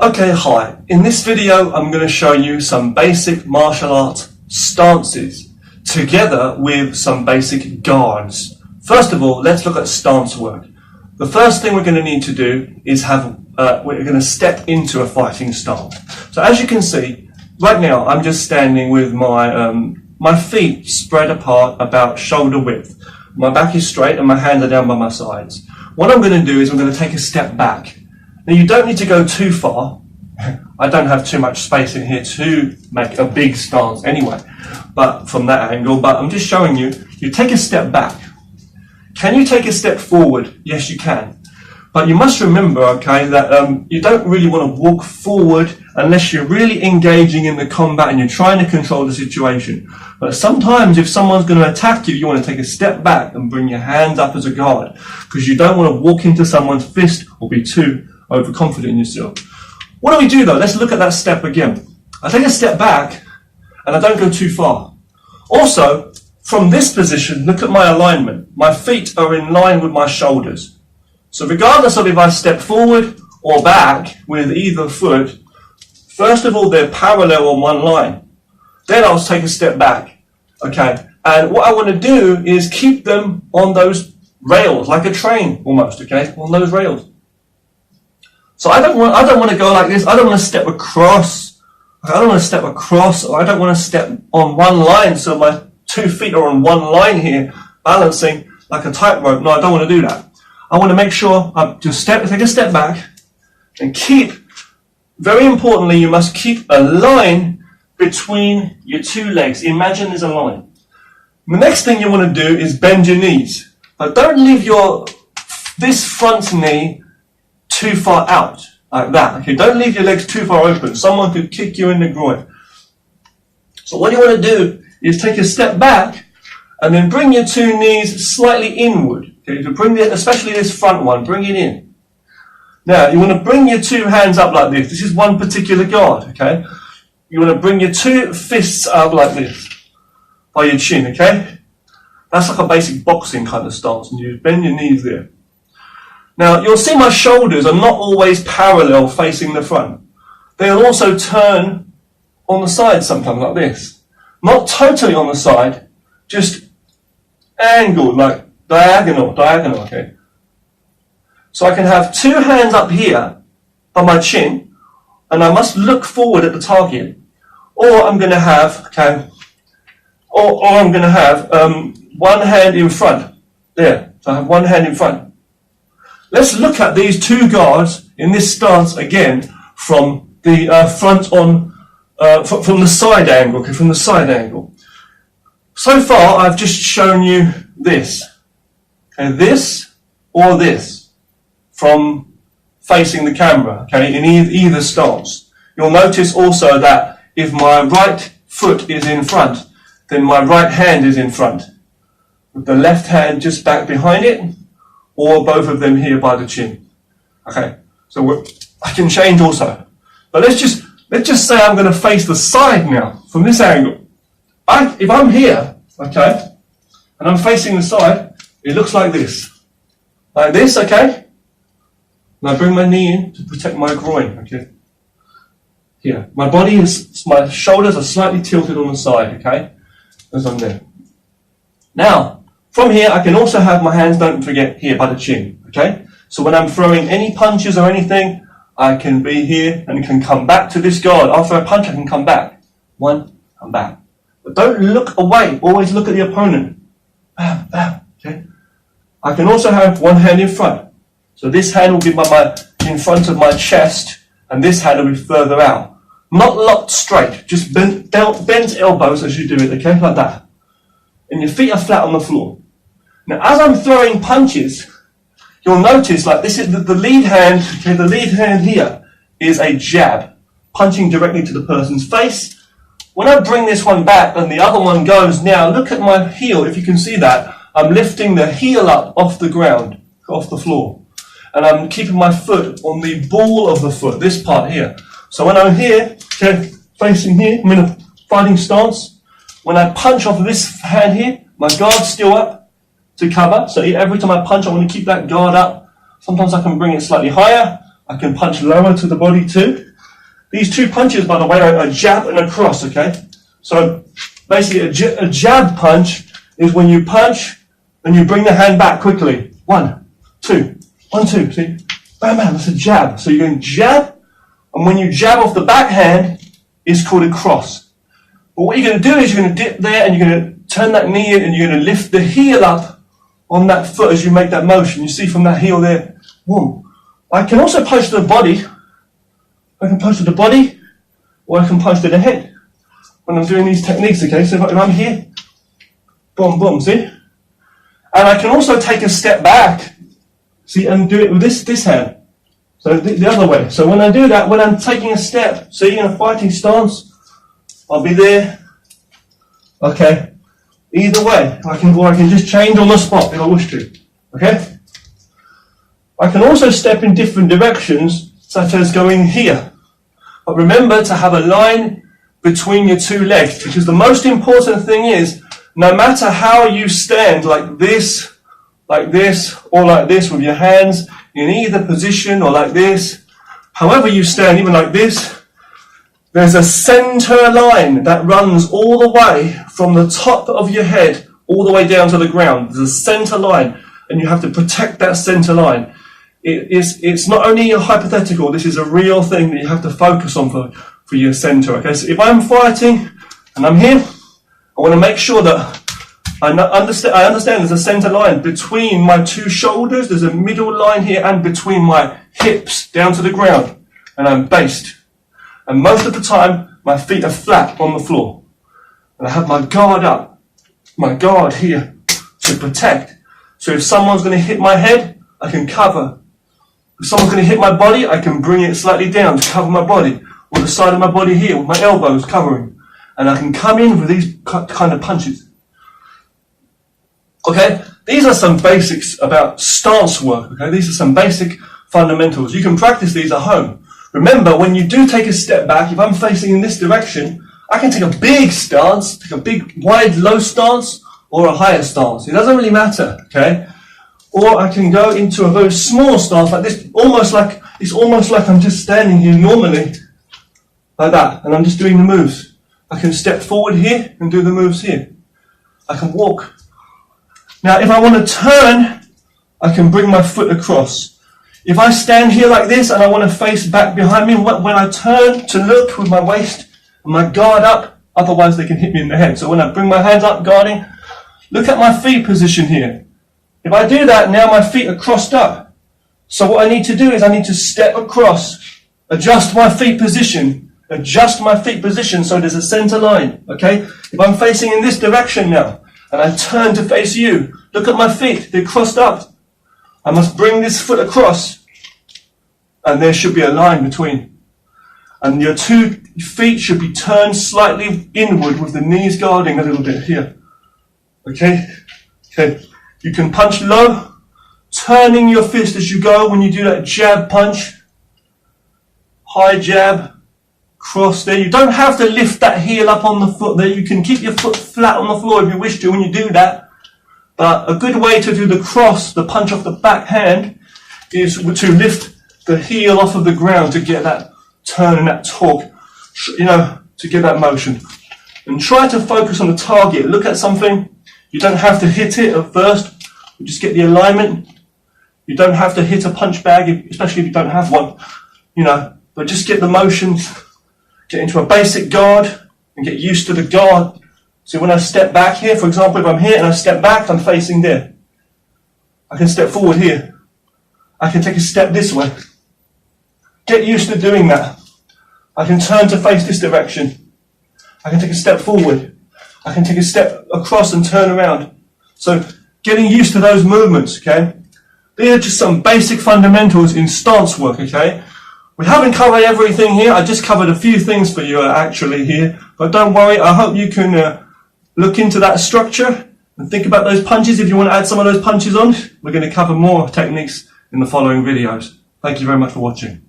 Okay, hi. In this video, I'm going to show you some basic martial arts stances together with some basic guards. First of all, let's look at stance work. The first thing we're going to need to do is we're going to step into a fighting stance. So as you can see, right now I'm just standing with my feet spread apart about shoulder width. My back is straight and my hands are down by my sides. What I'm going to do is I'm going to take a step back. Now you don't need to go too far. I don't have too much space in here to make a big stance anyway, but from that angle, but I'm just showing you, you take a step back. Can you take a step forward? Yes, you can. But you must remember, okay, that you don't really want to walk forward unless you're really engaging in the combat and you're trying to control the situation. But sometimes if someone's going to attack you, you want to take a step back and bring your hands up as a guard, because you don't want to walk into someone's fist or be too overconfident in yourself. What do we do though? Let's look at that step again. I take a step back and I don't go too far. Also, from this position, look at my alignment. My feet are in line with my shoulders. So regardless of if I step forward or back with either foot, first of all, they're parallel on one line. Then I'll take a step back. Okay. And what I want to do is keep them on those rails, like a train almost, okay, on those rails. So I don't want to go like this. I don't want to step across. I don't want to step across, or I don't want to step on one line so my 2 feet are on one line here, balancing like a tightrope. No, I don't want to do that. I want to make sure I just take a step back and keep, very importantly, you must keep a line between your 2 legs. Imagine there's a line. The next thing you want to do is bend your knees. But don't leave this front knee too far out, like that. Okay, don't leave your legs too far open. Someone could kick you in the groin. So what you want to do is take a step back and then bring your 2 knees slightly inward. Okay, to bring especially this front one, bring it in. Now, you want to bring your 2 hands up like this. This is one particular guard, okay? You want to bring your 2 fists up like this, by your chin, okay? That's like a basic boxing kind of stance, and you bend your knees there. Now, you'll see my shoulders are not always parallel facing the front. They'll also turn on the side sometimes like this. Not totally on the side, just angled, like diagonal, okay? So I can have 2 hands up here by my chin, and I must look forward at the target. Or I'm going to have, okay, or I'm going to have one hand in front. There, so I have one hand in front. Let's look at these 2 guards in this stance again from the front on, from the side angle, okay, from the side angle. So far, I've just shown you this, okay, this or this, from facing the camera, okay, in either stance. You'll notice also that if my right foot is in front, then my right hand is in front, with the left hand just back behind it, or both of them here by the chin. Okay, so I can change also. But let's just say I'm going to face the side now from this angle. If I'm here, okay, and I'm facing the side, it looks like this. Like this, okay? And I bring my knee in to protect my groin, okay? Here. My shoulders are slightly tilted on the side, okay? As I'm there. Now, from here, I can also have my hands, don't forget, here by the chin, okay? So when I'm throwing any punches or anything, I can be here and can come back to this guard. After I punch, I can come back. 1, come back. But don't look away. Always look at the opponent. Bam, bam, okay? I can also have one hand in front. So this hand will be in front of my chest, and this hand will be further out. Not locked straight, just bent elbows as you do it, okay? Like that. And your feet are flat on the floor. Now, as I'm throwing punches, you'll notice, like this is the lead hand, okay, the lead hand here is a jab, punching directly to the person's face. When I bring this one back and the other one goes, now look at my heel, if you can see that, I'm lifting the heel up off the ground, off the floor. And I'm keeping my foot on the ball of the foot, this part here. So when I'm here, okay, facing here, I'm in a fighting stance. When I punch off of this hand here, my guard's still up to cover. So every time I punch, I want to keep that guard up. Sometimes I can bring it slightly higher. I can punch lower to the body too. These two punches, by the way, are a jab and a cross, okay? So basically a jab punch is when you punch and you bring the hand back quickly. 1, 2, 1, 2, see? Bam, bam, that's a jab. So you're going jab, and when you jab off the backhand, it's called a cross. But what you're going to do is you're going to dip there and you're going to turn that knee in and you're going to lift the heel up on that foot as you make that motion. You see from that heel there, boom. I can also punch to the body. I can punch to the body, or I can punch to the head when I'm doing these techniques, okay? So if I'm here, boom, boom, see? And I can also take a step back, see, and do it with this hand. So the other way. So when I do that, when I'm taking a step, see, in a fighting stance, I'll be there. Okay. Either way, I can just change on the spot if I wish to. Okay? I can also step in different directions, such as going here. But remember to have a line between your two legs, because the most important thing is, no matter how you stand, like this, or like this with your hands in either position, or like this, however you stand, even like this, there's a center line that runs all the way from the top of your head all the way down to the ground. There's a center line, and you have to protect that center line. It's not only a hypothetical, this is a real thing that you have to focus on for your center. Okay, so if I'm fighting and I'm here, I want to make sure that I understand there's a center line between my two shoulders, there's a middle line here, and between my hips down to the ground, and I'm based. And most of the time, my feet are flat on the floor. And I have my guard up, my guard here to protect. So if someone's going to hit my head, I can cover. If someone's going to hit my body, I can bring it slightly down to cover my body, or the side of my body here with my elbows covering. And I can come in with these kind of punches. Okay, these are some basics about stance work. Okay, these are some basic fundamentals. You can practice these at home. Remember, when you do take a step back, if I'm facing in this direction, I can take a big stance, take a big, wide, low stance, or a higher stance. It doesn't really matter, okay? Or I can go into a very small stance like this, it's almost like I'm just standing here normally, like that, and I'm just doing the moves. I can step forward here and do the moves here. I can walk. Now, if I want to turn, I can bring my foot across. If I stand here like this and I want to face back behind me, when I turn to look with my waist and my guard up, otherwise they can hit me in the head. So when I bring my hands up, guarding, look at my feet position here. If I do that, now my feet are crossed up. So what I need to do is I need to step across, adjust my feet position so there's a center line, okay? If I'm facing in this direction now, and I turn to face you, look at my feet, they're crossed up. I must bring this foot across, and there should be a line between. And your 2 feet should be turned slightly inward with the knees guarding a little bit here. Okay? Okay. You can punch low, turning your fist as you go when you do that jab punch. High jab, cross there. You don't have to lift that heel up on the foot there. You can keep your foot flat on the floor if you wish to when you do that. But a good way to do the cross, the punch off the backhand, is to lift the heel off of the ground to get that turn and that torque, to get that motion. And try to focus on the target. Look at something. You don't have to hit it at first. You just get the alignment. You don't have to hit a punch bag, especially if you don't have one, but just get the motion, get into a basic guard, and get used to the guard. So when I step back here, for example, if I'm here and I step back, I'm facing there. I can step forward here. I can take a step this way. Get used to doing that. I can turn to face this direction. I can take a step forward. I can take a step across and turn around. So getting used to those movements, okay? These are just some basic fundamentals in stance work, okay? We haven't covered everything here. I just covered a few things for you actually here. But don't worry, I hope you can look into that structure and think about those punches. If you want to add some of those punches on, we're going to cover more techniques in the following videos. Thank you very much for watching.